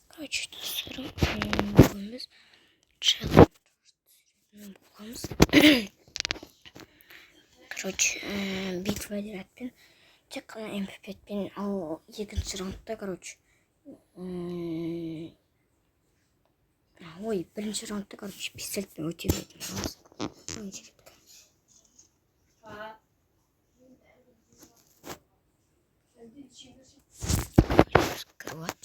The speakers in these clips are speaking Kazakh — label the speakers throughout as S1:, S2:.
S1: Короче, достарım. Bugün biz challenge bulmamız. Короче, битва ettin. Тек қана МП пен ал екінші раундта, короче. Ой, бірінші раундта, короче, пистолетпен өте бердім. Скрывать.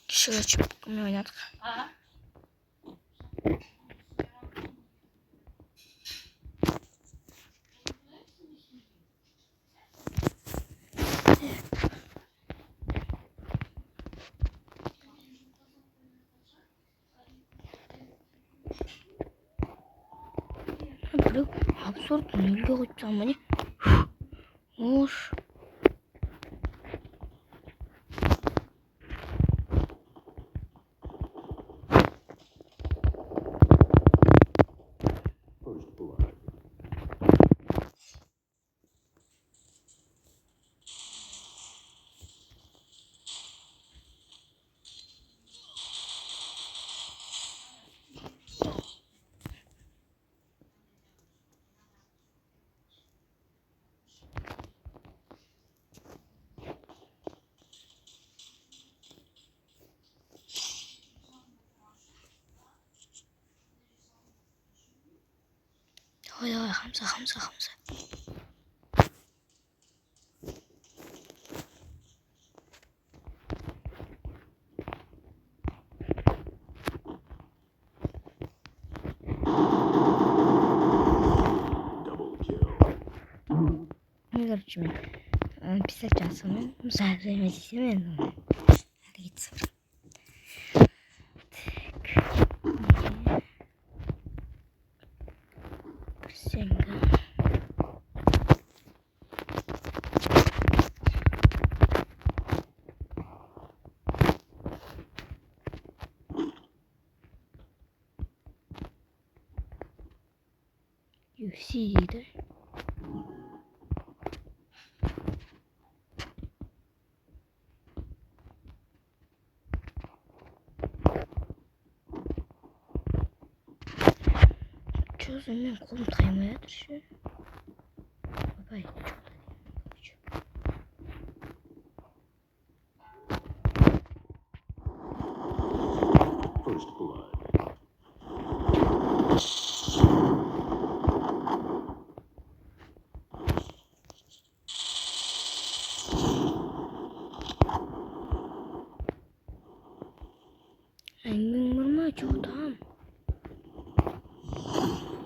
S1: Şöyle açıp bunu oynadık. Böyle absürt neydi hocam hani? Hoş. Hadi Hamza. Короче, писать часом, займайтесь именем. Hadi git sıfır. Senga. UFC'ydi. Çözümün kolum kaymaya düşüyor. Bye.
S2: First blood.
S1: Engin vurma çok tamam.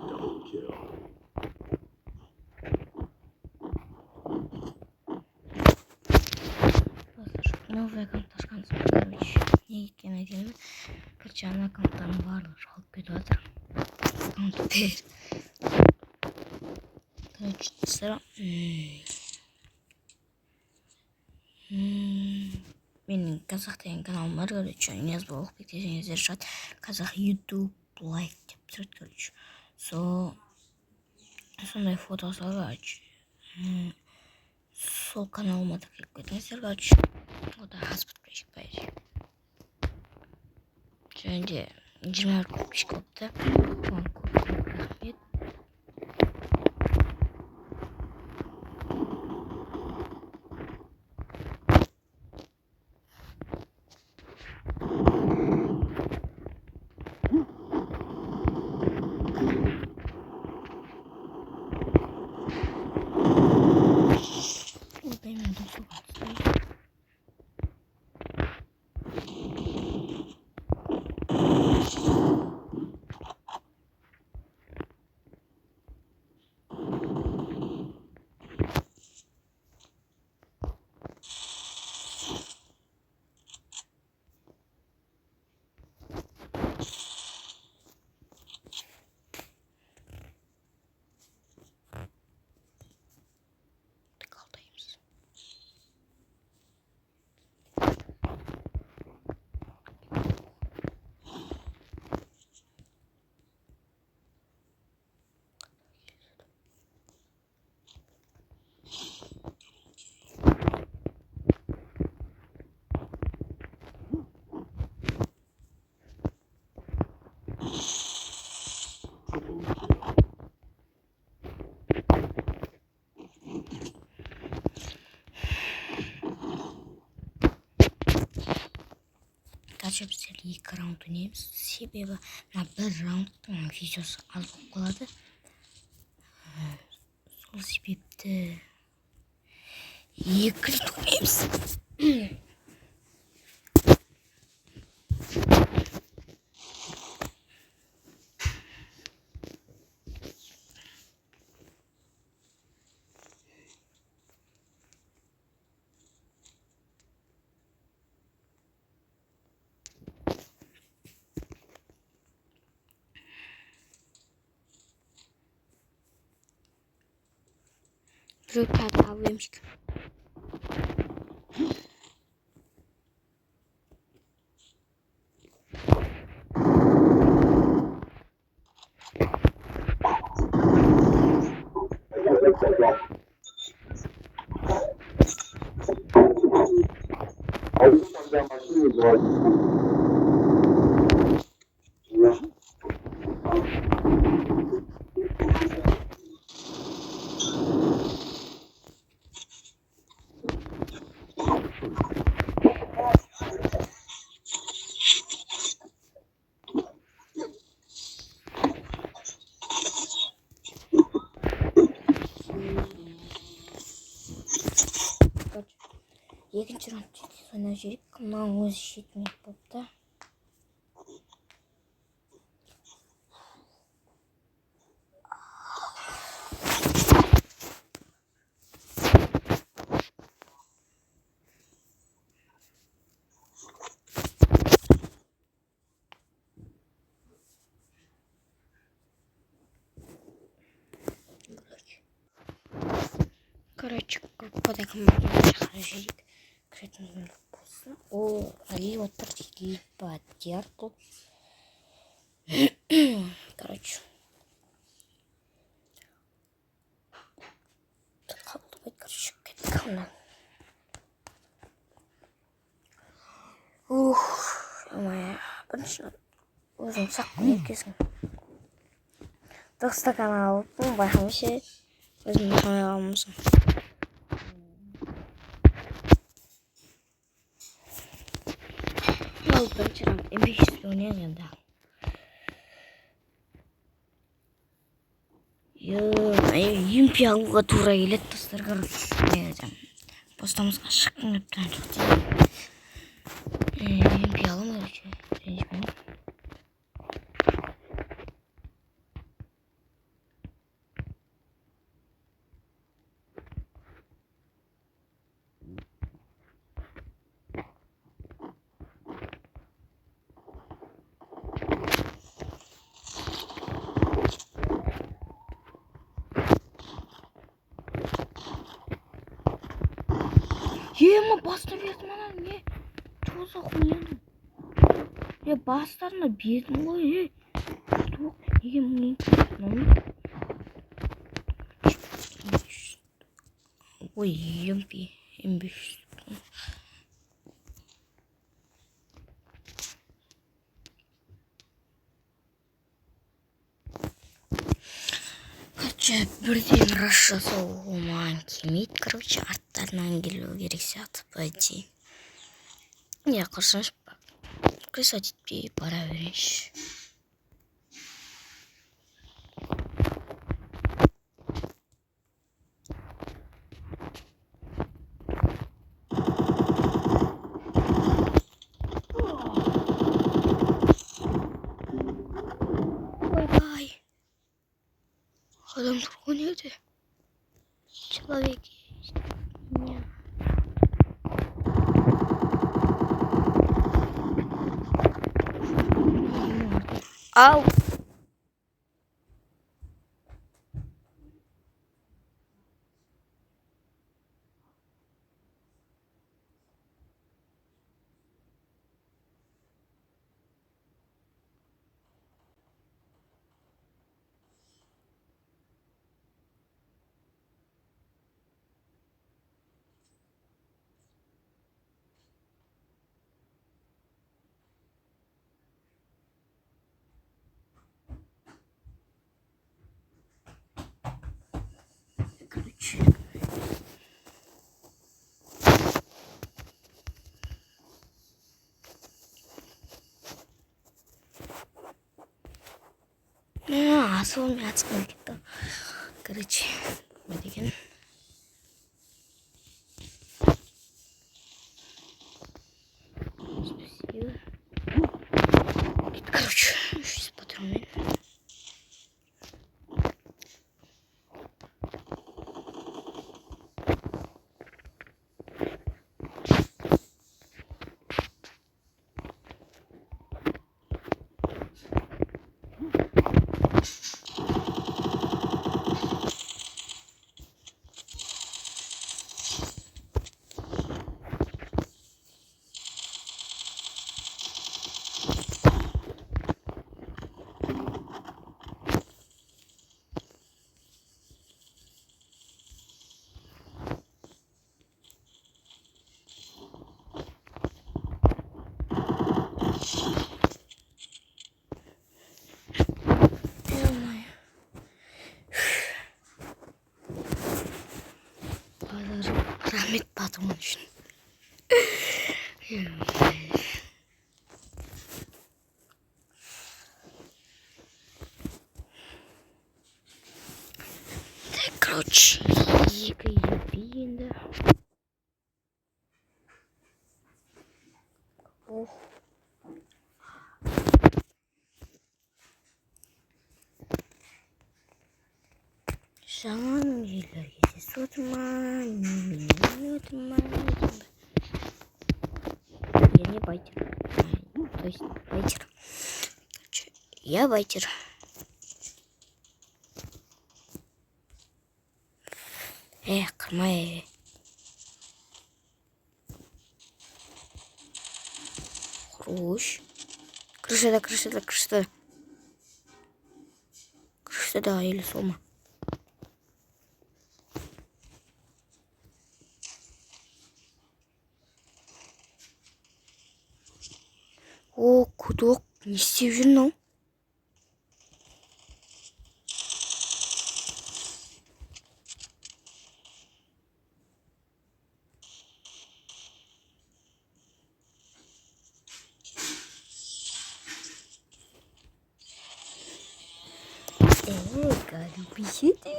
S2: Double kill.
S1: Новый аккаунт ашқансың, короче. Не екенін айтайын. Короче, ана аккаунттардың барлығы жоғалып кетіп жатыр. Аккаунт değil. Короче, sıra. Менің қазақ деген каналым бар, короче. Нияз Балықбек десеңіздер шығады. Қазақ YouTube лайк деп тұрады, короче. Сондай фотосы бар, короче. Сол каналыма да кіріп кетіңіздер, короче. Ода аз подписчик бар. Және де 20 подписчик болыпты. Оған көп рахмет. Benim de çok hastayım. орташа біз 2 раунд ойнаймыз. Себебі мына 1 раундтың видеосы аз болып қалады. Сол себепті 2 рет ойнаймыз. Ребята, вымчик. Екінші раунд ойнап жүрейік. Мынау өзі жетмек болыпты. Короче, какой-то команде шахар жүрейік. Кіретін мүлік болсын. Ол әлі отыр либо дерку. Короче. Қабылды байды, короче, кеттік онан. Бірінші өзім саққын екесің. 9 стакан алып, байқамыше өзім қамай қалмысың. Ол бірінші раунд M500 ойнайық енді. Емпи алуға тура келеді достарға. Постамызға шыққын өптен жоқ дейді. Емпи алым өріше. Ренжбеймін. Ема баста бердім анан, не? Тоза құйдым. Бастарына бердім ғой, неге мұның? Ой, емпи, M500. Бірден раш жасау оған келмейді. Короче, арттарынан келу керек сияқты по идее. Не, құрсаңшы, қисат етпей бара берейінші. Ой-бай. Адам тұрған еді. Человек есть. Ау! Короче. Асуум яцсан гэдэг. Короче, мэдгэн. Спасибо. Короче, сейчас патроны. Рахмет патрон үшін. Так, короче, екі енді. Ох. Жаңа үйлерге сотма, не отма. Я не байтер. То есть байтер. Я байтер. Кырмай. Хруш. Крышада. Крышада или сома. О, кудок, не істеп жүрмін. Гаду беседі.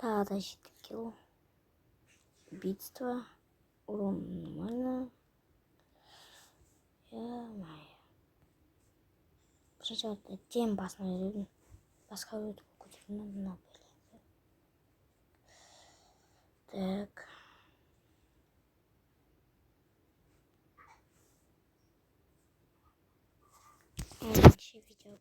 S1: Да, защита килл. Убийство. Урон нормально. Ё-моё. Пожалуйста, тем посмотрим. Подсказывают какую-то на Так. Видео.